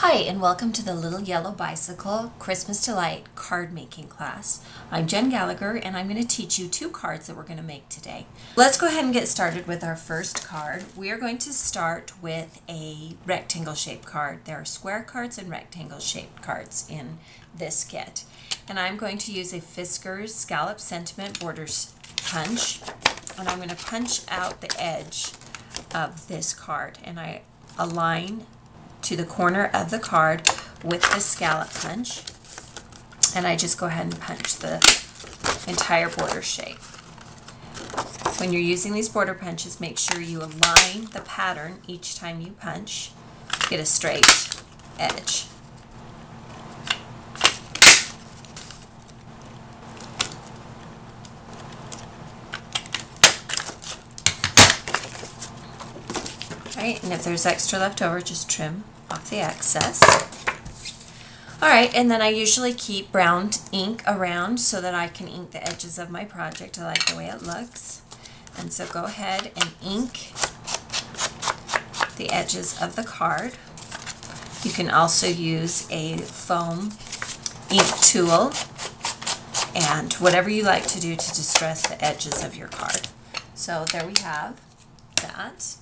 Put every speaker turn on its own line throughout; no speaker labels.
Hi, and welcome to the Little Yellow Bicycle Christmas Delight card making class. I'm Jen Gallacher, and I'm going to teach you two cards that we're going to make today. Let's go ahead and get started with our first card. We are going to start with a rectangle shaped card. There are square cards and rectangle shaped cards in this kit. And I'm going to use a Fisker's Scallop Sentiment Borders punch, and I'm going to punch out the edge of this card, and I align to the corner of the card with the scallop punch, and I just go ahead and punch the entire border shape. When you're using these border punches, make sure you align the pattern each time you punch, get a straight edge. Alright, and if there's extra left over, just trim off the excess. Alright, and then I usually keep brown ink around so that I can ink the edges of my project. I like the way it looks. And so go ahead and ink the edges of the card. You can also use a foam ink tool and whatever you like to do to distress the edges of your card. So there we have that.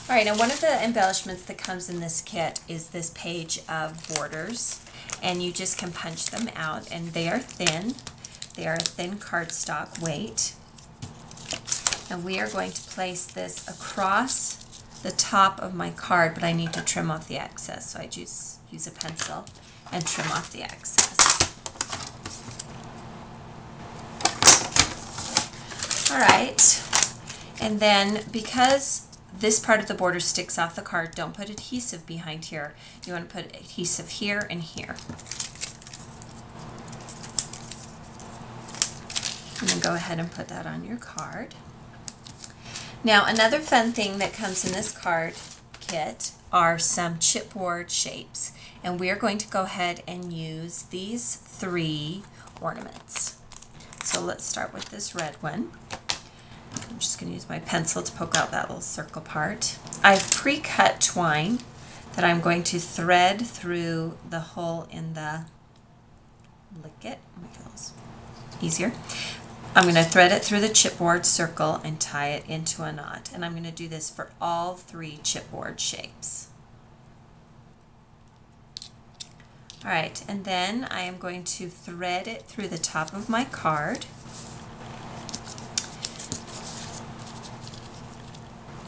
Alright, and one of the embellishments that comes in this kit is this page of borders, and you just can punch them out, and they are thin. They are a thin cardstock weight. And we are going to place this across the top of my card, but I need to trim off the excess, so I just use a pencil and trim off the excess. Alright, and then because this part of the border sticks off the card, don't put adhesive behind here. You want to put adhesive here and here. And then go ahead and put that on your card. Now, another fun thing that comes in this card kit are some chipboard shapes. And we are going to go ahead and use these three ornaments. So let's start with this red one. I'm just going to use my pencil to poke out that little circle part. I've pre-cut twine that I'm going to thread through the hole in the easier. I'm going to thread it through the chipboard circle and tie it into a knot. And I'm going to do this for all three chipboard shapes. Alright, and then I am going to thread it through the top of my card.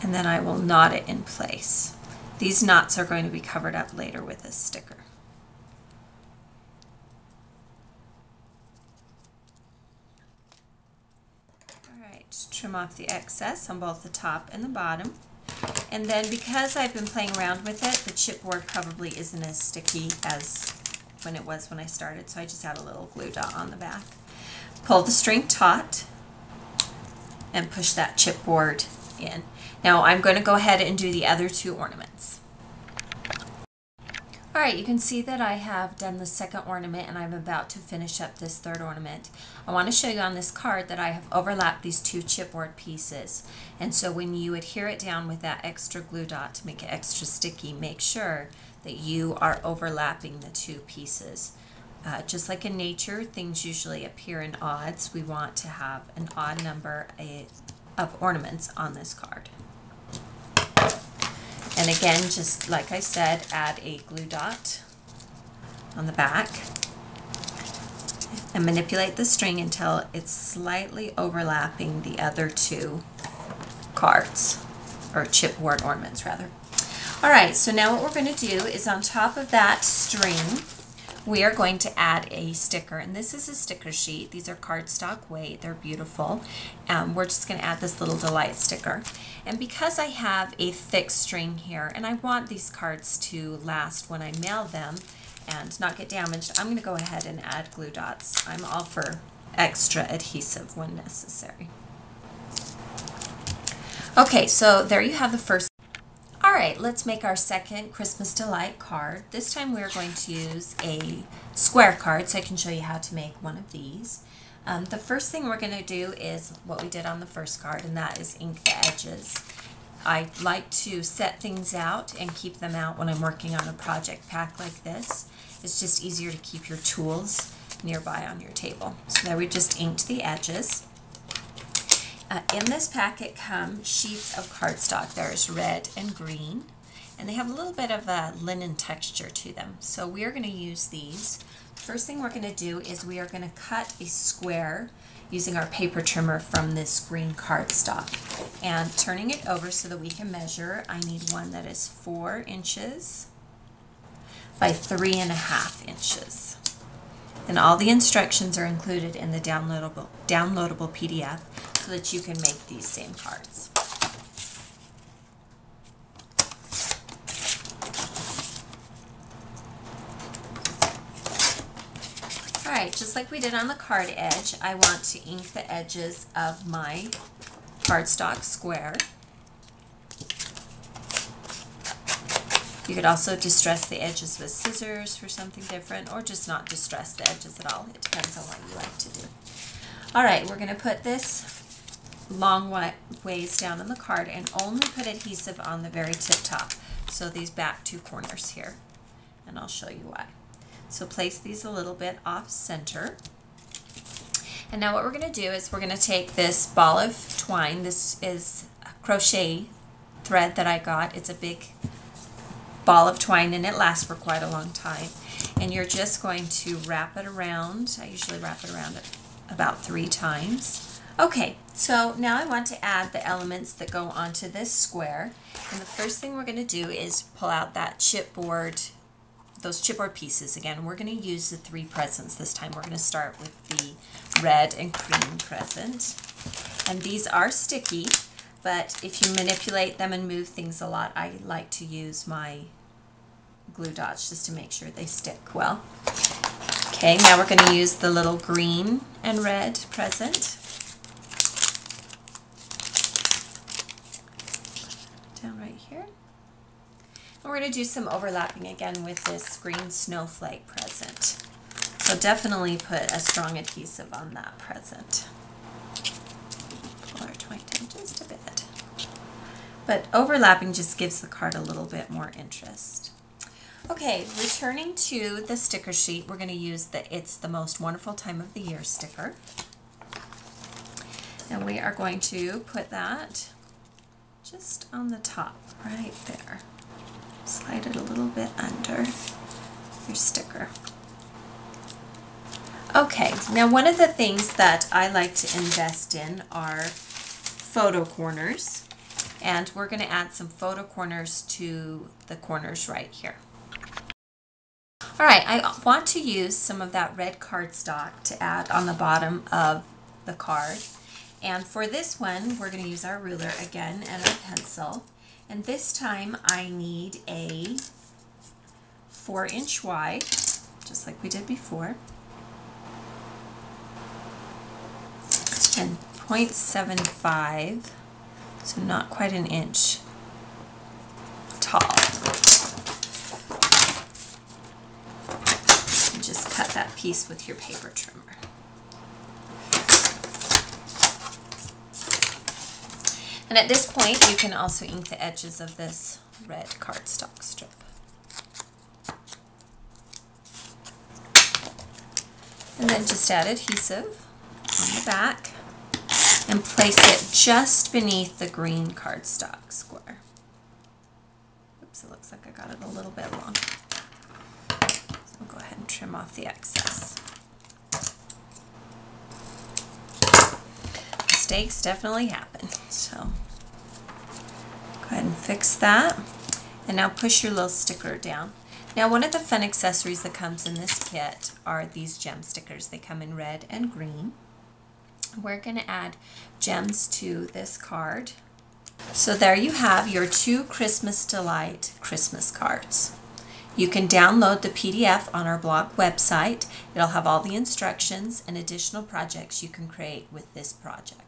And then I will knot it in place. These knots are going to be covered up later with a sticker. Alright, trim off the excess on both the top and the bottom. And then because I've been playing around with it, the chipboard probably isn't as sticky as when it was when I started, so I just add a little glue dot on the back. Pull the string taut and push that chipboard in. Now I'm going to go ahead and do the other two ornaments. Alright, you can see that I have done the second ornament and I'm about to finish up this third ornament. I want to show you on this card that I have overlapped these two chipboard pieces, and so when you adhere it down with that extra glue dot to make it extra sticky, make sure that you are overlapping the two pieces. Just like in nature, things usually appear in odds. We want to have an odd number of ornaments on this card. And again, just like I said, add a glue dot on the back and manipulate the string until it's slightly overlapping the other two cards, or chipboard ornaments rather. Alright, so now what we're going to do is on top of that string, we are going to add a sticker, and this is a sticker sheet. These are cardstock weight. They're beautiful. We're just going to add this little delight sticker. And because I have a thick string here, and I want these cards to last when I mail them and not get damaged, I'm going to go ahead and add glue dots. I'm all for extra adhesive when necessary. Okay, so there you have the first. Alright, let's make our second Christmas Delight card. This time we're going to use a square card, so I can show you how to make one of these. The first thing we're going to do is what we did on the first card, and that is ink the edges. I like to set things out and keep them out when I'm working on a project pack like this. It's just easier to keep your tools nearby on your table. So there we just inked the edges. In this packet come sheets of cardstock. There's red and green, and they have a little bit of a linen texture to them. So we are going to use these. First thing we're going to do is we are going to cut a square using our paper trimmer from this green cardstock. And turning it over so that we can measure, I need one that is 4 inches by 3.5 inches. And all the instructions are included in the downloadable PDF so that you can make these same cards. Alright, just like we did on the card edge, I want to ink the edges of my cardstock square. You could also distress the edges with scissors for something different, or just not distress the edges at all. It depends on what you like to do. Alright, we're going to put this long ways down on the card and only put adhesive on the very tip top. So these back 2 corners here, and I'll show you why. So place these a little bit off center. And now what we're going to do is we're going to take this ball of twine. This is a crochet thread that I got. It's a big ball of twine and it lasts for quite a long time. And you're just going to wrap it around. I usually wrap it around about 3 times. Okay, so now I want to add the elements that go onto this square. And the first thing we're going to do is pull out that chipboard, those chipboard pieces again. We're going to use the 3 presents this time. We're going to start with the red and cream present. And these are sticky, but if you manipulate them and move things a lot, I like to use my glue dots just to make sure they stick well. Okay, now we're going to use the little green and red present. Down right here. And we're going to do some overlapping again with this green snowflake present. So definitely put a strong adhesive on that present. Pull our twine down just a bit. But overlapping just gives the card a little bit more interest. Okay, returning to the sticker sheet, we're going to use the It's the Most Wonderful Time of the Year sticker. And we are going to put that just on the top, right there. Slide it a little bit under your sticker. Okay, now one of the things that I like to invest in are photo corners. And we're going to add some photo corners to the corners right here. Alright, I want to use some of that red cardstock to add on the bottom of the card. And for this one, we're going to use our ruler again and a pencil. And this time I need a 4-inch wide, just like we did before, and 0.75, so not quite an inch tall. And just cut that piece with your paper trimmer. And at this point, you can also ink the edges of this red cardstock strip. And then just add adhesive on the back and place it just beneath the green cardstock square. Oops, it looks like I got it a little bit long. So I'll go ahead and trim off the excess. Mistakes definitely happen, so go ahead and fix that. And now push your little sticker down. Now one of the fun accessories that comes in this kit are these gem stickers. They come in red and green. We're going to add gems to this card. So there you have your 2 Christmas Delight Christmas cards. You can download the PDF on our blog website. It'll have all the instructions and additional projects you can create with this project.